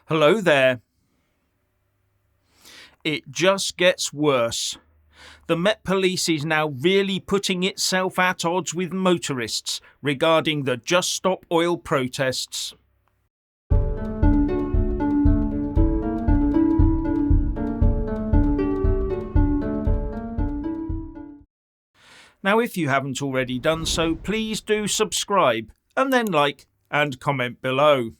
Hello there. It just gets worse. The Met Police is now really putting itself at odds with motorists regarding the Just Stop Oil protests. Now, if you haven't already done so, please do subscribe and then like and comment below.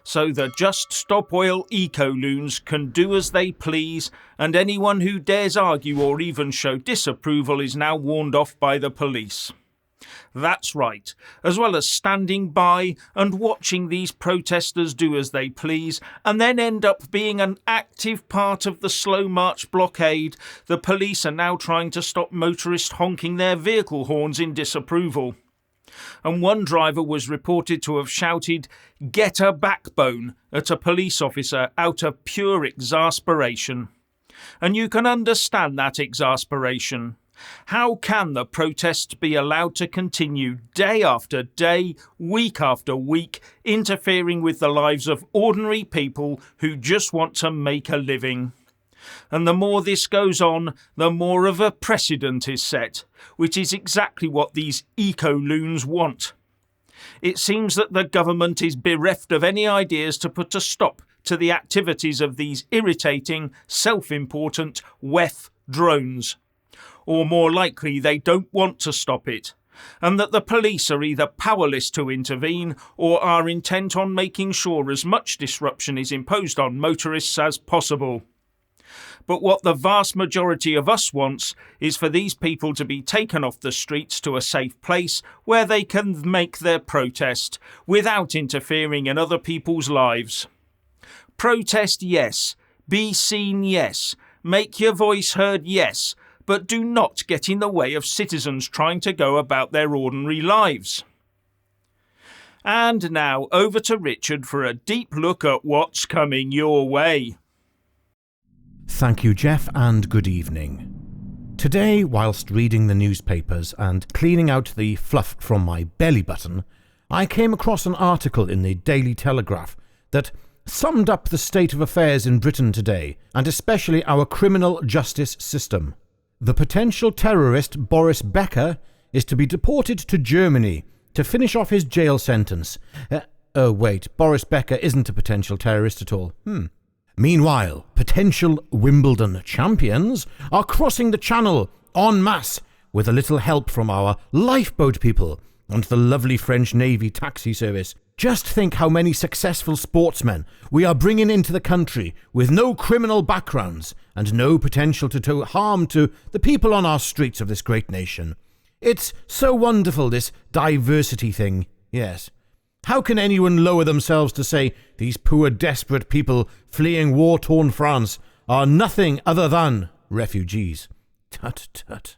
So the Just Stop Oil eco-loons can do as they please, and anyone who dares argue or even show disapproval is now warned off by the police. That's right, as well as standing by and watching these protesters do as they please and then end up being an active part of the slow march blockade, the police are now trying to stop motorists honking their vehicle horns in disapproval. And one driver was reported to have shouted, "Get a backbone," at a police officer out of pure exasperation. And you can understand that exasperation. How can the protests be allowed to continue day after day, week after week, interfering with the lives of ordinary people who just want to make a living? And the more this goes on, the more of a precedent is set, which is exactly what these eco-loons want. It seems that the government is bereft of any ideas to put a stop to the activities of these irritating, self-important WEF drones. Or more likely, they don't want to stop it, and that the police are either powerless to intervene or are intent on making sure as much disruption is imposed on motorists as possible. But what the vast majority of us wants is for these people to be taken off the streets to a safe place where they can make their protest without interfering in other people's lives. Protest, yes. Be seen, yes. Make your voice heard, yes. But do not get in the way of citizens trying to go about their ordinary lives. And now over to Richard for a deep look at what's coming your way. Thank you, Jeff, and good evening. Today, whilst reading the newspapers and cleaning out the fluff from my belly button, I came across an article in the Daily Telegraph that summed up the state of affairs in Britain today, and especially our criminal justice system. The potential terrorist Boris Becker is to be deported to Germany to finish off his jail sentence. Boris Becker isn't a potential terrorist at all. Meanwhile, potential Wimbledon champions are crossing the channel en masse with a little help from our lifeboat people and the lovely French Navy taxi service. Just think how many successful sportsmen we are bringing into the country with no criminal backgrounds and no potential to do harm to the people on our streets of this great nation. It's so wonderful, this diversity thing, yes. How can anyone lower themselves to say these poor desperate people fleeing war-torn France are nothing other than refugees? Tut, tut.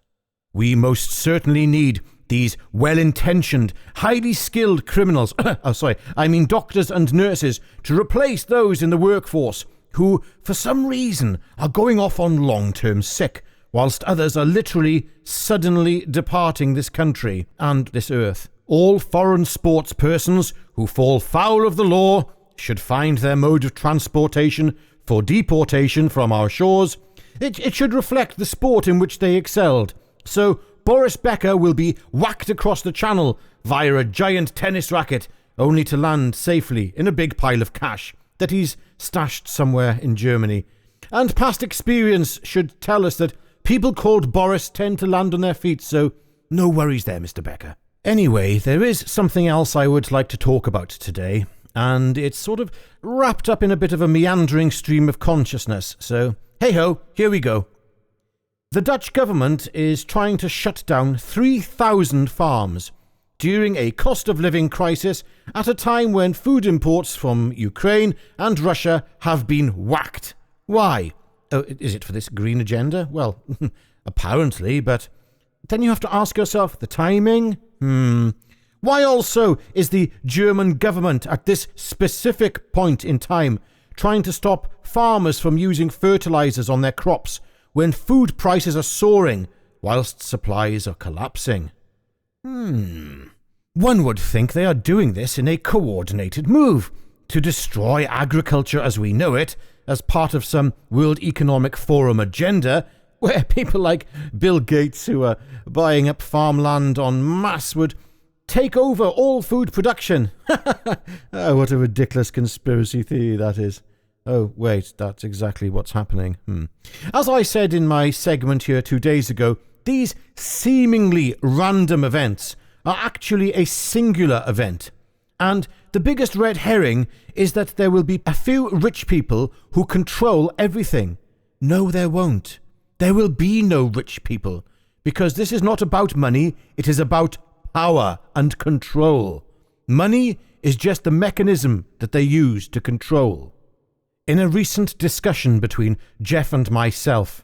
We most certainly need these well-intentioned, highly skilled criminals, doctors and nurses, to replace those in the workforce who, for some reason, are going off on long-term sick, whilst others are literally suddenly departing this country and this earth. All foreign sports persons who fall foul of the law should find their mode of transportation for deportation from our shores. It should reflect the sport in which they excelled. So Boris Becker will be whacked across the channel via a giant tennis racket, only to land safely in a big pile of cash that he's stashed somewhere in Germany. And past experience should tell us that people called Boris tend to land on their feet, so no worries there, Mr. Becker. Anyway, there is something else I would like to talk about today, and it's sort of wrapped up in a bit of a meandering stream of consciousness, so hey-ho, here we go. The Dutch government is trying to shut down 3,000 farms during a cost of living crisis at a time when food imports from Ukraine and Russia have been whacked. Why? Oh, is it for this green agenda? Well, apparently, but then you have to ask yourself, the timing? Why also is the German government at this specific point in time trying to stop farmers from using fertilizers on their crops when food prices are soaring whilst supplies are collapsing? One would think they are doing this in a coordinated move to destroy agriculture as we know it as part of some World Economic Forum agenda where people like Bill Gates, who are buying up farmland en masse, would take over all food production. Oh, what a ridiculous conspiracy theory that is. Oh, wait, that's exactly what's happening. As I said in my segment here 2 days ago, these seemingly random events are actually a singular event. And the biggest red herring is that there will be a few rich people who control everything. No, there won't. There will be no rich people, because this is not about money, it is about power and control. Money is just the mechanism that they use to control. In a recent discussion between Jeff and myself,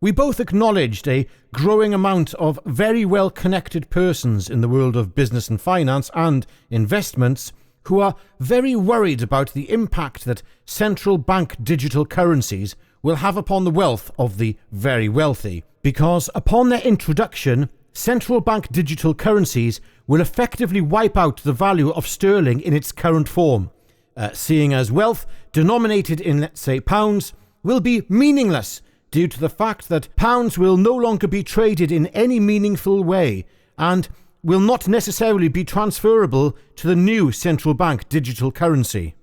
we both acknowledged a growing amount of very well-connected persons in the world of business and finance and investments who are very worried about the impact that central bank digital currencies will have upon the wealth of the very wealthy, because upon their introduction, central bank digital currencies will effectively wipe out the value of sterling in its current form, seeing as wealth denominated in, let's say, pounds will be meaningless due to the fact that pounds will no longer be traded in any meaningful way and will not necessarily be transferable to the new central bank digital currency.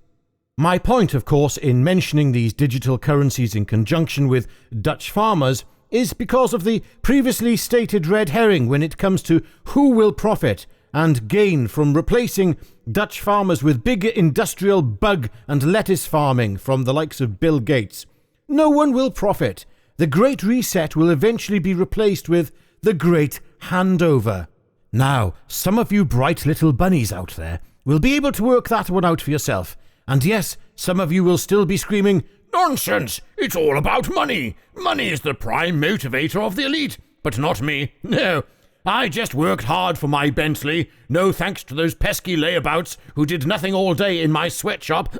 My point, of course, in mentioning these digital currencies in conjunction with Dutch farmers is because of the previously stated red herring when it comes to who will profit and gain from replacing Dutch farmers with big industrial bug and lettuce farming from the likes of Bill Gates. No one will profit. The Great Reset will eventually be replaced with the Great Handover. Now, some of you bright little bunnies out there will be able to work that one out for yourself. And yes, some of you will still be screaming, "Nonsense! It's all about money! Money is the prime motivator of the elite, but not me. No, I just worked hard for my Bentley, no thanks to those pesky layabouts who did nothing all day in my sweatshop,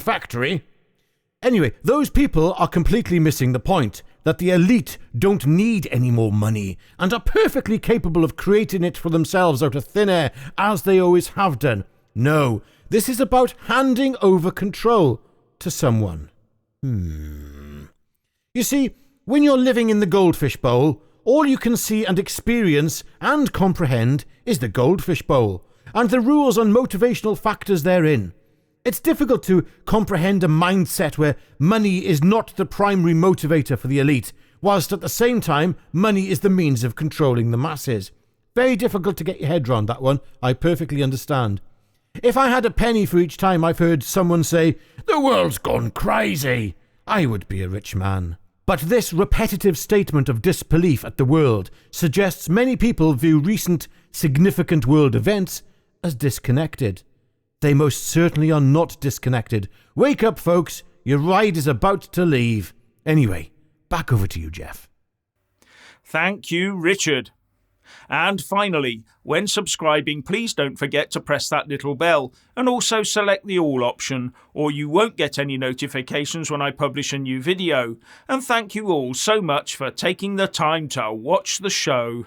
factory." Anyway, those people are completely missing the point, that the elite don't need any more money and are perfectly capable of creating it for themselves out of thin air, as they always have done. No, this is about handing over control to someone. You see, when you're living in the goldfish bowl, all you can see and experience and comprehend is the goldfish bowl and the rules and motivational factors therein. It's difficult to comprehend a mindset where money is not the primary motivator for the elite, whilst at the same time money is the means of controlling the masses. Very difficult to get your head round that one, I perfectly understand. If I had a penny for each time I've heard someone say, "The world's gone crazy," I would be a rich man. But this repetitive statement of disbelief at the world suggests many people view recent significant world events as disconnected. They most certainly are not disconnected. Wake up, folks. Your ride is about to leave. Anyway, back over to you, Jeff. Thank you, Richard. And finally, when subscribing, please don't forget to press that little bell and also select the all option, or you won't get any notifications when I publish a new video. And thank you all so much for taking the time to watch the show.